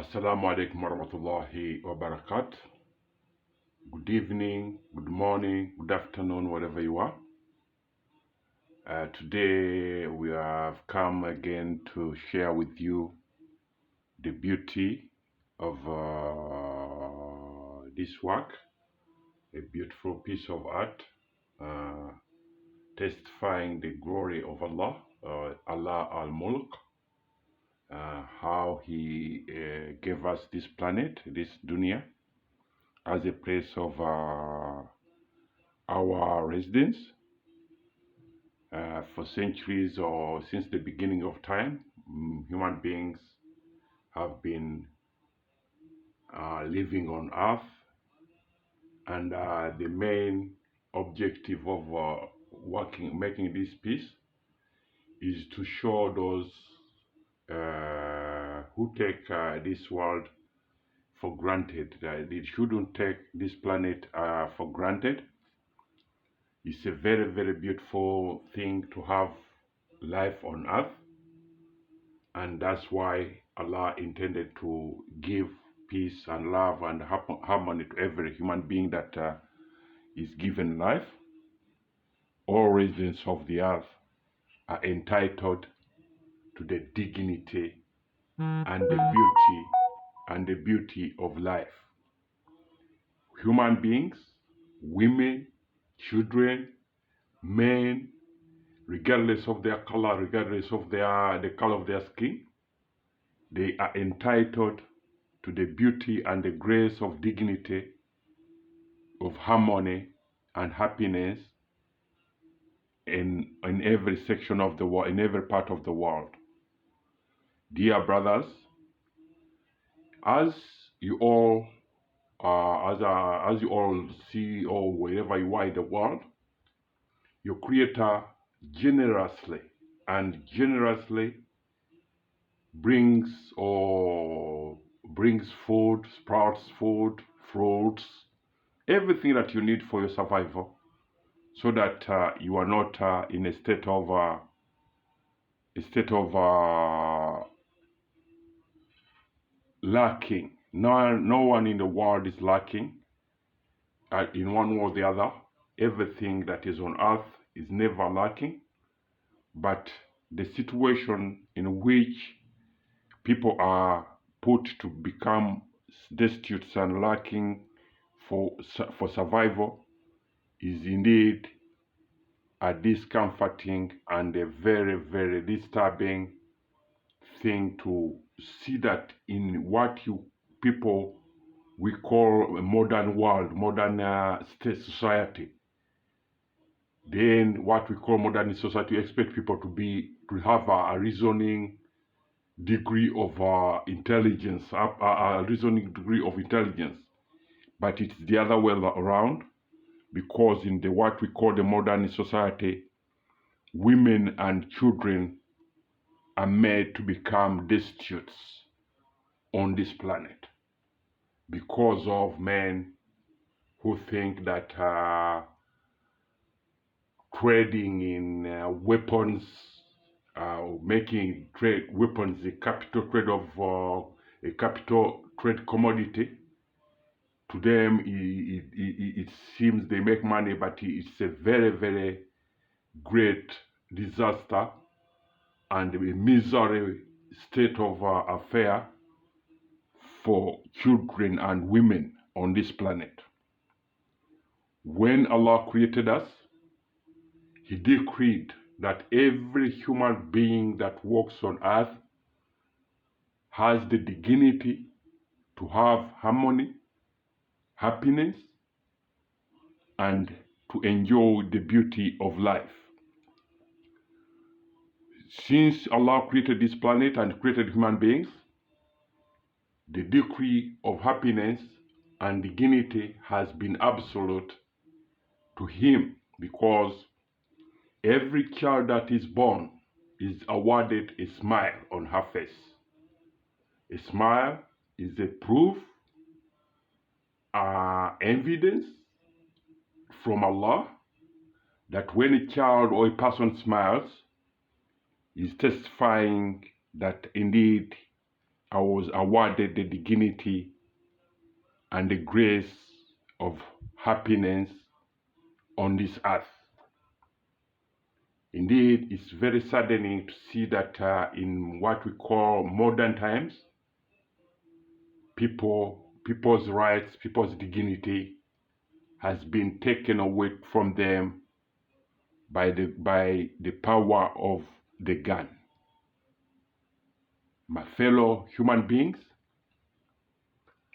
Assalamu alaikum warahmatullahi wabarakatuh. Good evening, good morning, good afternoon, wherever you are. Today we have come again to share with you the beauty of this work, a beautiful piece of art, testifying the glory of Allah, Allah al-Mulk, how He gave us this planet, this dunya, as a place of our residence for centuries or since the beginning of time. Human beings have been living on earth, and the main objective of making this piece is to show those who take this world for granted. They shouldn't take this planet for granted. It's a very, very beautiful thing to have life on earth, and that's why Allah intended to give peace and love and harmony to every human being that is given life. All residents of the earth are entitled to the dignity and the beauty of life. Human beings, women, children, men, regardless of their color, regardless of the color of their skin, they are entitled to the beauty and the grace of dignity, of harmony and happiness in every section of the world, in every part of the world. Dear brothers, as you all see, or wherever you are in the world, your Creator generously brings food, sprouts food, fruits, everything that you need for your survival, so that you are not in a state of lacking. No one in the world is lacking in one way or the other. Everything that is on earth is never lacking, but the situation in which people are put to become destitute and lacking for survival is indeed a discomforting and a very, very disturbing thing to see, that in what we call a modern world, modern state society, then what we call modern society, we expect people to have a reasoning degree of intelligence, a reasoning degree of intelligence, but it's the other way around, because in what we call the modern society, women and children are made to become destitutes on this planet because of men who think that trading in weapons, making weapons a capital trade commodity. To them, it seems they make money, but it's a very, very great disaster and a misery state of affair for children and women on this planet. When Allah created us, He decreed that every human being that walks on earth has the dignity to have harmony, happiness, and to enjoy the beauty of life. Since Allah created this planet and created human beings, the decree of happiness and dignity has been absolute to Him, because every child that is born is awarded a smile on her face. A smile is a proof, evidence from Allah that when a child or a person smiles, is testifying that indeed I was awarded the dignity and the grace of happiness on this earth. Indeed, it's very saddening to see that in what we call modern times, people's rights, people's dignity has been taken away from them by the power of the gun. My fellow human beings,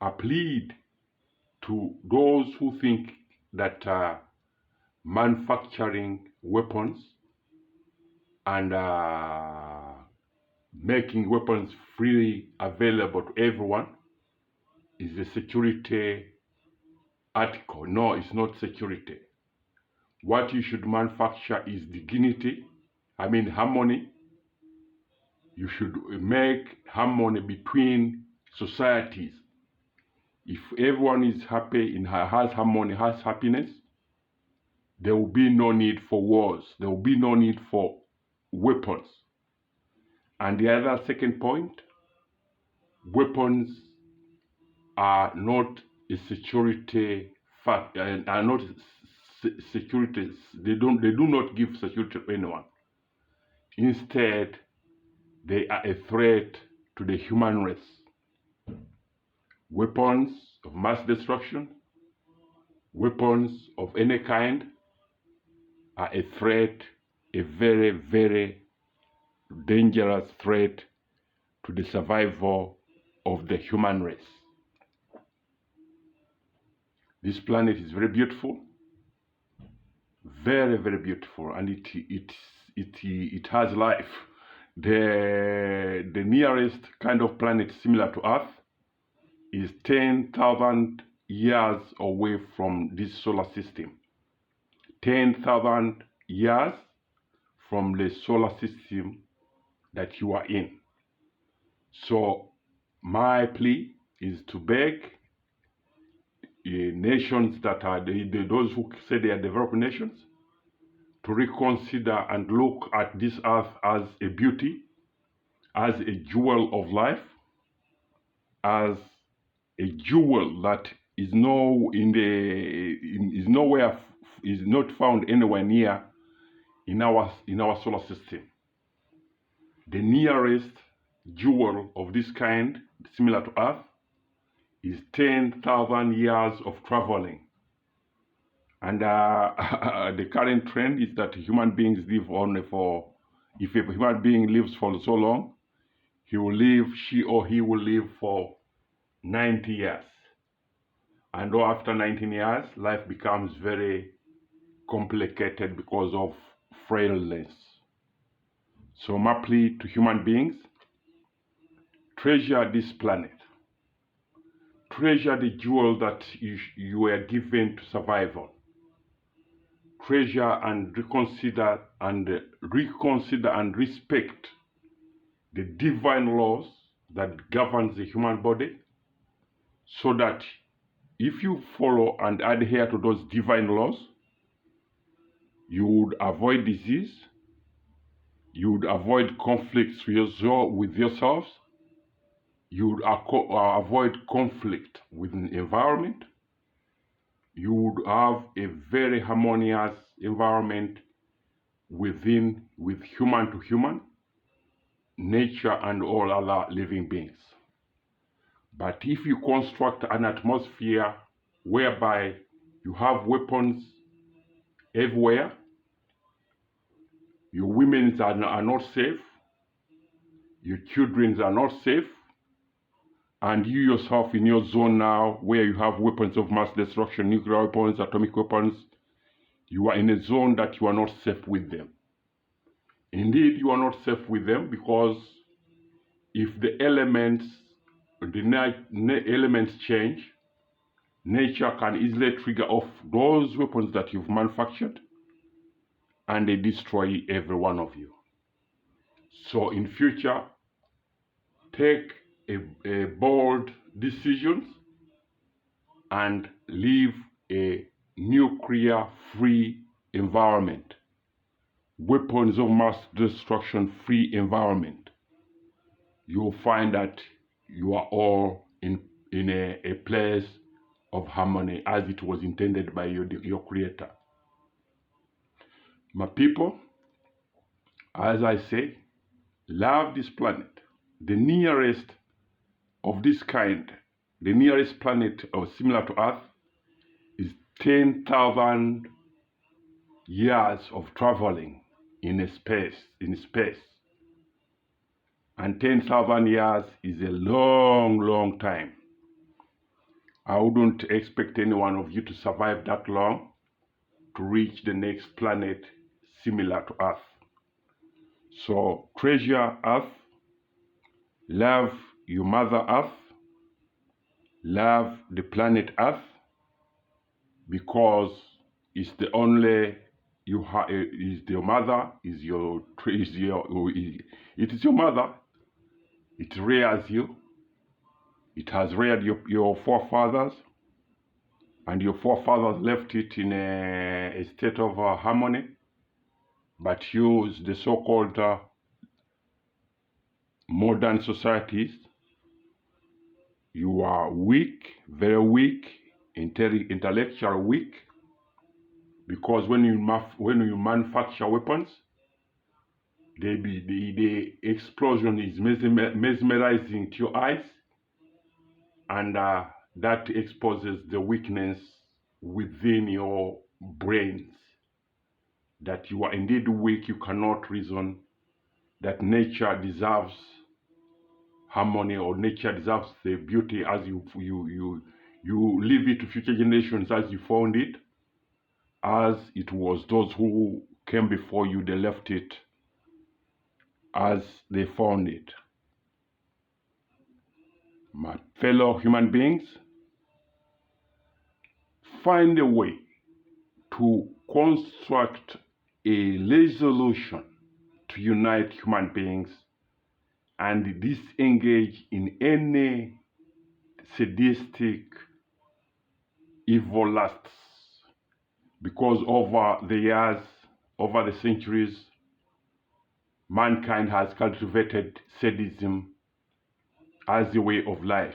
I plead to those who think that manufacturing weapons and making weapons freely available to everyone is a security article. No, it's not security. What you should manufacture is dignity, harmony. You should make harmony between societies. If everyone is happy, has harmony, has happiness, there will be no need for wars. There will be no need for weapons. And the other second point, weapons are not a security factor, are not security. They do not give security to anyone. Instead, they are a threat to the human race. Weapons of mass destruction, weapons of any kind, are a threat, a very, very dangerous threat to the survival of the human race. This planet is very beautiful, very, very beautiful, and it has life. The nearest kind of planet similar to Earth is 10,000 years away from this solar system. 10,000 years from the solar system that you are in. So my plea is to beg nations that are those who say they are developing nations to reconsider and look at this earth as a beauty, as a jewel of life, as a jewel that is not found anywhere near in our solar system. The nearest jewel of this kind, similar to Earth, is 10,000 years of traveling. And the current trend is that human beings live only if a human being lives for so long, she or he will live for 90 years. And after 19 years, life becomes very complicated because of frailness. So my plea to human beings, treasure this planet. Treasure the jewel that you were given to survive on. Treasure and reconsider and respect the divine laws that governs the human body, so that if you follow and adhere to those divine laws, you would avoid disease, you would avoid conflicts with yourselves, you would avoid conflict with the environment, you would have a very harmonious environment with human to human, nature and all other living beings. But if you construct an atmosphere whereby you have weapons everywhere, your women are not safe, your children are not safe, and you yourself in your zone now, where you have weapons of mass destruction, nuclear weapons, atomic weapons, you are in a zone that you are not safe with them. Indeed, you are not safe with them, because if the elements change, nature can easily trigger off those weapons that you've manufactured, and they destroy every one of you. So in future, take a bold decisions and live a nuclear-free environment, weapons of mass destruction-free environment. You'll find that you are all in a place of harmony as it was intended by your creator. My people, as I say, love this planet. The nearest of this kind, the nearest planet or similar to Earth is 10,000 years of traveling in space. And 10,000 years is a long, long time. I wouldn't expect any one of you to survive that long to reach the next planet similar to Earth. So treasure Earth, love your Mother Earth, love the planet Earth, because it's the only you have. Is your mother, it is your mother. It rears you. It has reared your forefathers, and your forefathers left it in a state of harmony, but use the so-called modern societies. You are weak, very weak, intellectual weak, because when you manufacture weapons, the explosion is mesmerizing to your eyes, and that exposes the weakness within your brains, that you are indeed weak. You cannot reason that nature deserves harmony, or nature deserves the beauty as you leave it to future generations as you found it, as it was those who came before you, they left it as they found it. My fellow human beings, find a way to construct a resolution to unite human beings and disengage in any sadistic evil lusts, because over the years, over the centuries, mankind has cultivated sadism as a way of life.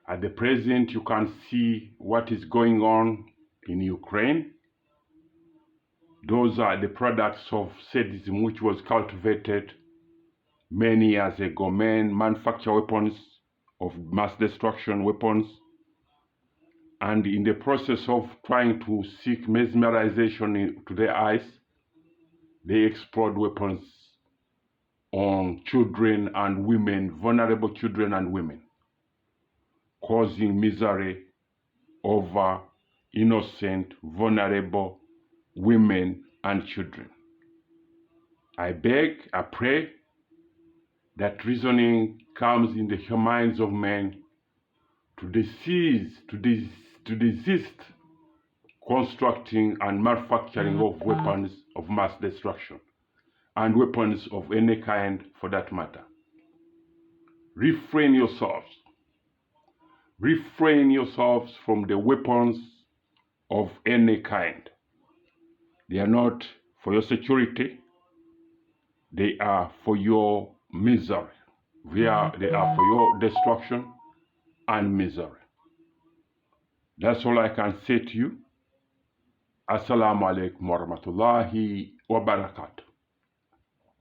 At the present, you can see what is going on in Ukraine. Those are the products of sadism which was cultivated many years ago. Men manufacture weapons of mass destruction, weapons, and in the process of trying to seek mesmerization to their eyes, they explode weapons on children and women, vulnerable children and women, causing misery over innocent, vulnerable women and children. I beg, I pray that reasoning comes in the minds of men to desist constructing and manufacturing of weapons of mass destruction, and weapons of any kind for that matter. Refrain yourselves from the weapons of any kind. They are not for your security, they are for your misery. They are for your destruction and misery. That's all I can say to you. Assalamu alaikum warahmatullahi wabarakatuh.